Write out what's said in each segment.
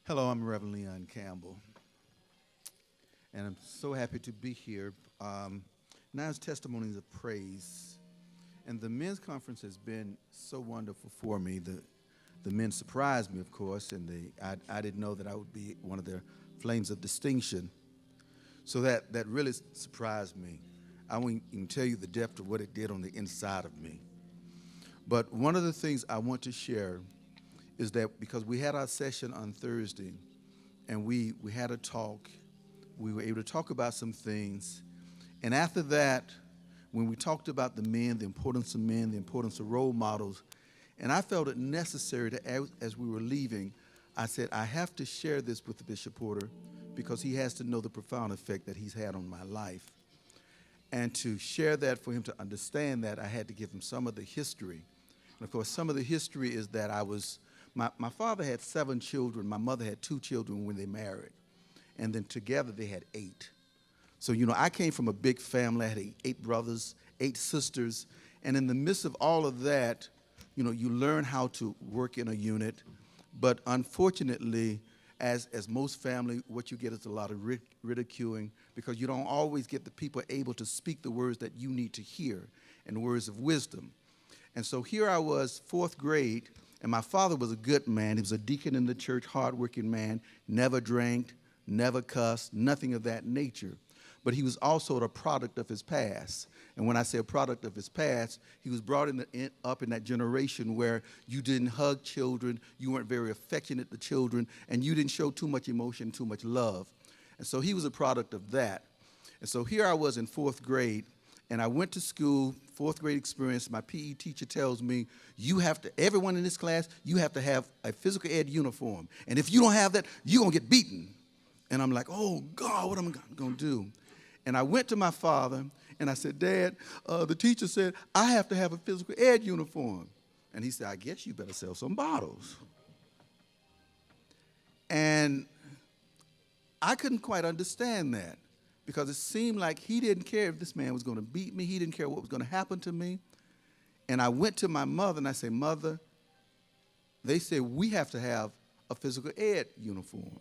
Hello, I'm Reverend Leon Campbell, and I'm so happy to be here. Now it's testimonies of praise, and the men's conference has been so wonderful for me. The men surprised me, of course, and I didn't know that I would be one of their flames of distinction. So that really surprised me. I won't even tell you the depth of what it did on the inside of me. But one of the things I want to share is that because we had our session on Thursday and we had a talk, we were able to talk about some things. And after that, when we talked about the men, the importance of role models, and I felt it necessary to, as we were leaving, I said, I have to share this with Bishop Porter because he has to know the profound effect that he's had on my life. And to share that for him to understand that, I had to give him some of the history. And of course, some of the history is that my father had 7 children. My mother had 2 children when they married. And then together they had 8. So, I came from a big family. I had 8 brothers, 8 sisters. And in the midst of all of that, you learn how to work in a unit. But unfortunately, as most family, what you get is a lot of ridiculing because you don't always get the people able to speak the words that you need to hear and words of wisdom. And so here I was, 4th grade, and my father was a good man. He was a deacon in the church, hardworking man, never drank, never cussed, nothing of that nature. But he was also the product of his past. And when I say a product of his past, he was brought up in that generation where you didn't hug children, you weren't very affectionate to children, and you didn't show too much emotion, too much love. And so he was a product of that. And so here I was in 4th grade, and I went to school, 4th grade experience. My PE teacher tells me, everyone in this class, you have to have a physical ed uniform. And if you don't have that, you're going to get beaten. And I'm like, oh, God, what am I going to do? And I went to my father, and I said, Dad, the teacher said I have to have a physical ed uniform. And he said, I guess you better sell some bottles. And I couldn't quite understand that because it seemed like he didn't care if this man was going to beat me. He didn't care what was going to happen to me. And I went to my mother, and I said, Mother, they said we have to have a physical ed uniform.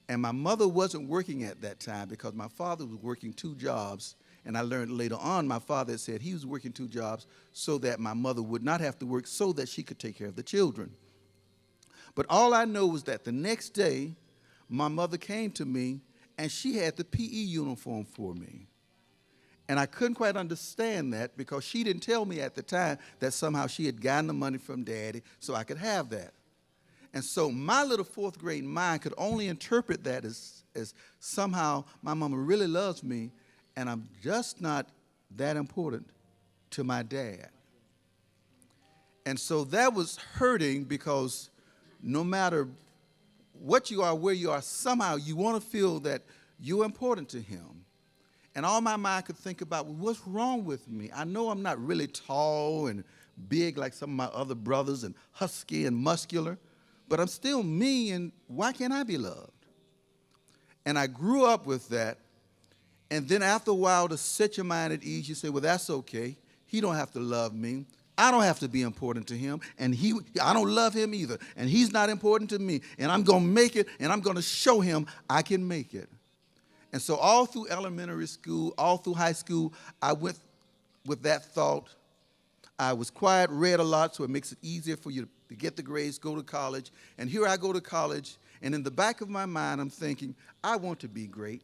And my mother wasn't working at that time because my father was working 2 jobs. And I learned later on my father had said he was working 2 jobs so that my mother would not have to work so that she could take care of the children. But all I know was that the next day, my mother came to me and she had the PE uniform for me. And I couldn't quite understand that because she didn't tell me at the time that somehow she had gotten the money from Daddy so I could have that. And so my little 4th grade mind could only interpret that as somehow my mama really loves me and I'm just not that important to my dad. And so that was hurting because no matter what you are, where you are, somehow you want to feel that you're important to him. And all my mind could think about, well, what's wrong with me? I know I'm not really tall and big like some of my other brothers and husky and muscular. But I'm still me, and why can't I be loved? And I grew up with that. And then after a while, to set your mind at ease, you say, well, that's okay. He don't have to love me. I don't have to be important to him. And I don't love him either. And he's not important to me. And I'm going to make it, and I'm going to show him I can make it. And so all through elementary school, all through high school, I went with that thought. I was quiet, read a lot, so it makes it easier for you to get the grades, go to college. And here I go to college, and in the back of my mind, I'm thinking, I want to be great.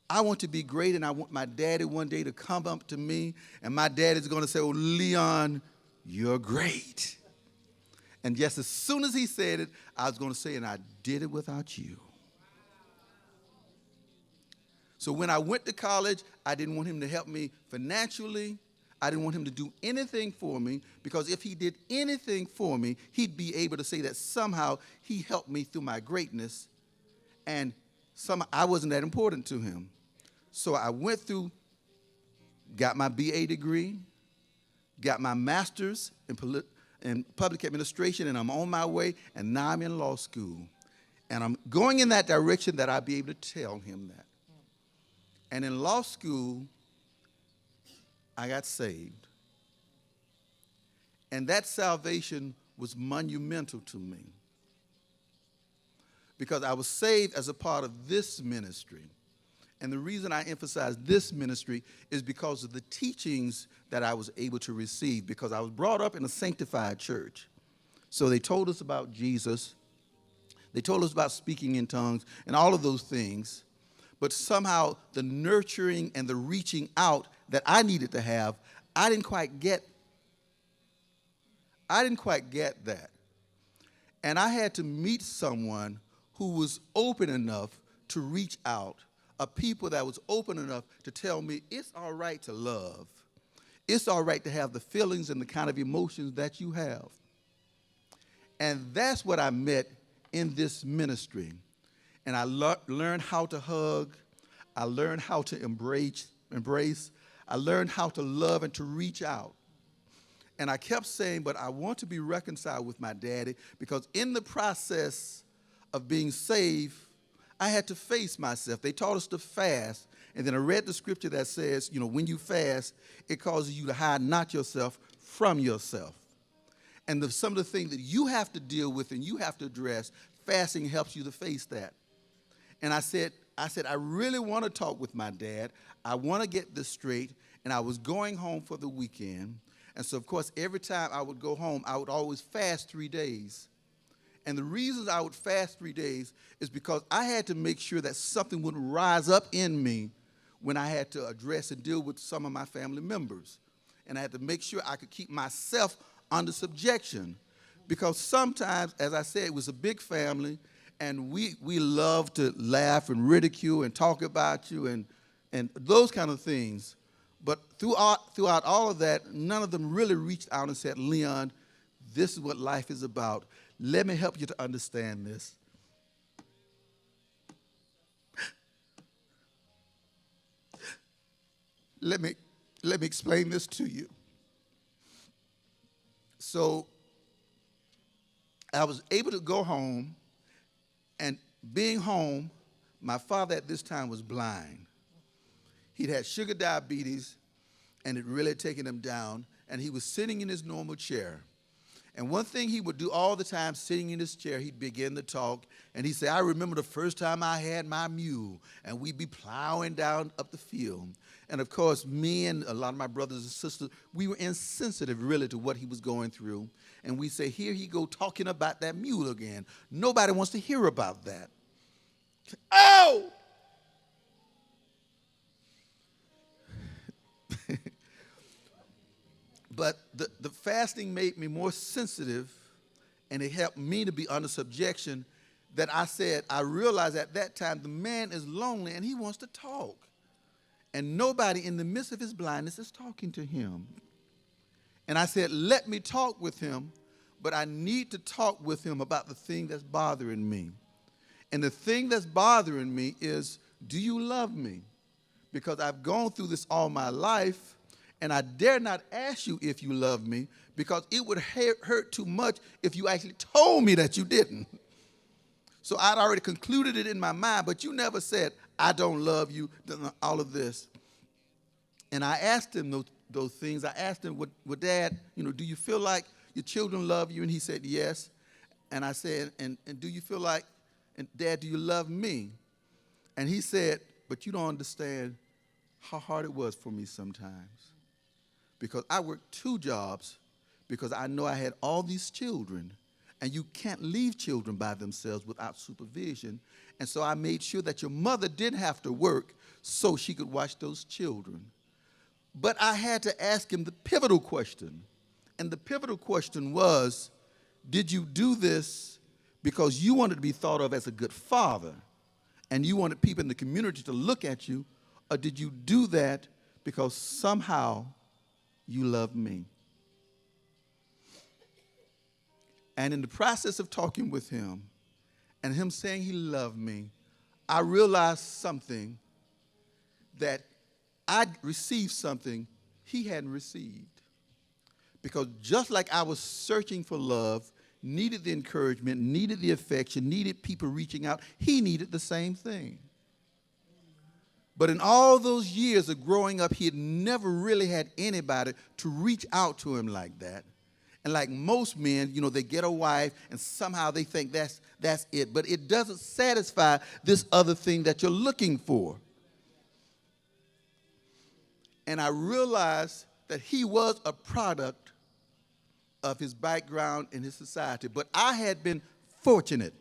I want to be great, and I want my daddy one day to come up to me, and my daddy's going to say, oh, Leon, you're great. And just as soon as he said it, I was going to say, and I did it without you. So when I went to college, I didn't want him to help me financially. I didn't want him to do anything for me because if he did anything for me, he'd be able to say that somehow he helped me through my greatness and I wasn't that important to him. So I went through, got my BA degree, got my master's in public administration, and I'm on my way, and now I'm in law school. And I'm going in that direction that I'll be able to tell him that. And in law school, I got saved. And that salvation was monumental to me. because I was saved as a part of this ministry. And the reason I emphasize this ministry is because of the teachings that I was able to receive, because I was brought up in a sanctified church. So they told us about Jesus. They told us about speaking in tongues and all of those things. But somehow the nurturing and the reaching out that I needed to have, I didn't quite get that. And I had to meet someone who was open enough to reach out, a people that was open enough to tell me it's all right to love. It's all right to have the feelings and the kind of emotions that you have. And that's what I met in this ministry. And I learned how to hug. I learned how to embrace. I learned how to love and to reach out. And I kept saying, but I want to be reconciled with my daddy, because in the process of being saved, I had to face myself. They taught us to fast. And then I read the scripture that says, when you fast, it causes you to hide not yourself from yourself. And some of the things that you have to deal with and you have to address, fasting helps you to face that. And I said, I really want to talk with my dad. I want to get this straight. And I was going home for the weekend. And so, of course, every time I would go home, I would always fast 3 days. And the reasons I would fast 3 days is because I had to make sure that something wouldn't rise up in me when I had to address and deal with some of my family members. And I had to make sure I could keep myself under subjection. Because sometimes, as I said, it was a big family, and we love to laugh and ridicule and talk about you and those kind of things. But throughout all of that, none of them really reached out and said, Leon, this is what life is about. Let me help you to understand this. Let me explain this to you. So I was able to go home, and being home, my father at this time was blind. He'd had sugar diabetes, and it really had taken him down, and he was sitting in his normal chair. And one thing he would do all the time, sitting in his chair, he'd begin to talk, and he'd say, I remember the first time I had my mule, and we'd be plowing down up the field. And, of course, me and a lot of my brothers and sisters, we were insensitive, really, to what he was going through. And we say, here he go talking about that mule again. Nobody wants to hear about that. Oh! But the fasting made me more sensitive, and it helped me to be under subjection, that I realized at that time the man is lonely and he wants to talk. And nobody in the midst of his blindness is talking to him. And I said, let me talk with him, but I need to talk with him about the thing that's bothering me. And the thing that's bothering me is, do you love me? Because I've gone through this all my life, and I dare not ask you if you love me, because it would hurt too much if you actually told me that you didn't. So I'd already concluded it in my mind, but you never said, I don't love you, all of this. And I asked him those things. I asked him, well, Dad, do you feel like your children love you? And he said, yes. And I said, and do you feel like, and Dad, do you love me? And he said, but you don't understand how hard it was for me sometimes. Because I worked 2 jobs, because I know I had all these children, and you can't leave children by themselves without supervision. And so I made sure that your mother didn't have to work so she could watch those children. But I had to ask him the pivotal question. And the pivotal question was, did you do this because you wanted to be thought of as a good father, and you wanted people in the community to look at you, or did you do that because somehow you love me? And in the process of talking with him and him saying he loved me, I realized something, that I'd received something he hadn't received. Because just like I was searching for love, needed the encouragement, needed the affection, needed people reaching out, he needed the same thing. But in all those years of growing up, he had never really had anybody to reach out to him like that. And like most men, they get a wife and somehow they think that's it. But it doesn't satisfy this other thing that you're looking for. And I realized that he was a product of his background and his society. But I had been fortunate.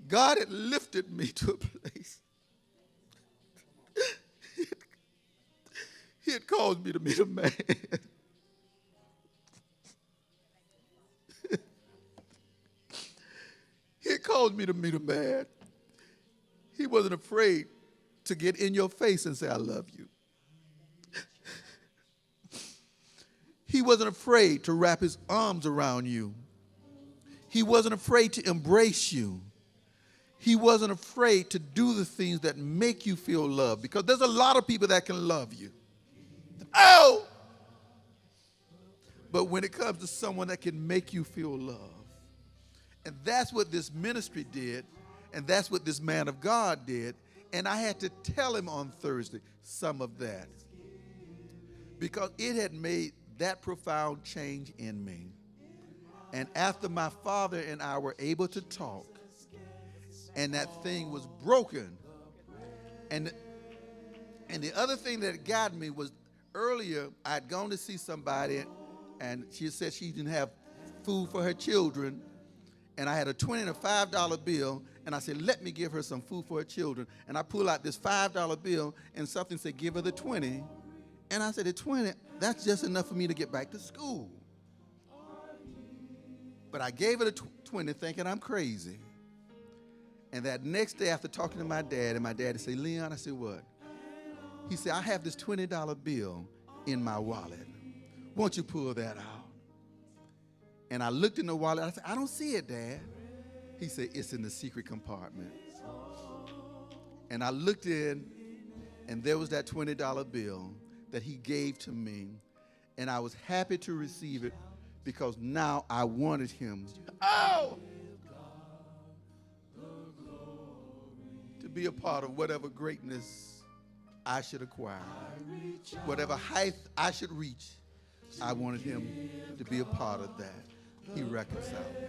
God had lifted me to a place. He had caused me to meet a man. He had caused me to meet a man. He wasn't afraid to get in your face and say, I love you. He wasn't afraid to wrap his arms around you. He wasn't afraid to embrace you. He wasn't afraid to do the things that make you feel loved, because there's a lot of people that can love you. Oh! But when it comes to someone that can make you feel love, and that's what this ministry did, and that's what this man of God did, and I had to tell him on Thursday some of that, because it had made that profound change in me. And after my father and I were able to talk, and that thing was broken, and the other thing that got me was, earlier, I'd gone to see somebody, and she said she didn't have food for her children, and I had a $20 and a $5 bill, and I said, let me give her some food for her children. And I pulled out this $5 bill, and something said, give her the 20. And I said, the 20, that's just enough for me to get back to school. But I gave her the 20 thinking I'm crazy. And that next day, after talking to my dad, and my daddy said, Leon, I said, what? He said, I have this $20 bill in my wallet. Won't you pull that out? And I looked in the wallet. I said, I don't see it, Dad. He said, it's in the secret compartment. And I looked in, and there was that $20 bill that he gave to me. And I was happy to receive it, because now I wanted him to be a part of whatever greatness I should acquire, whatever height I should reach. I wanted him to be a part of that. He reconciled me.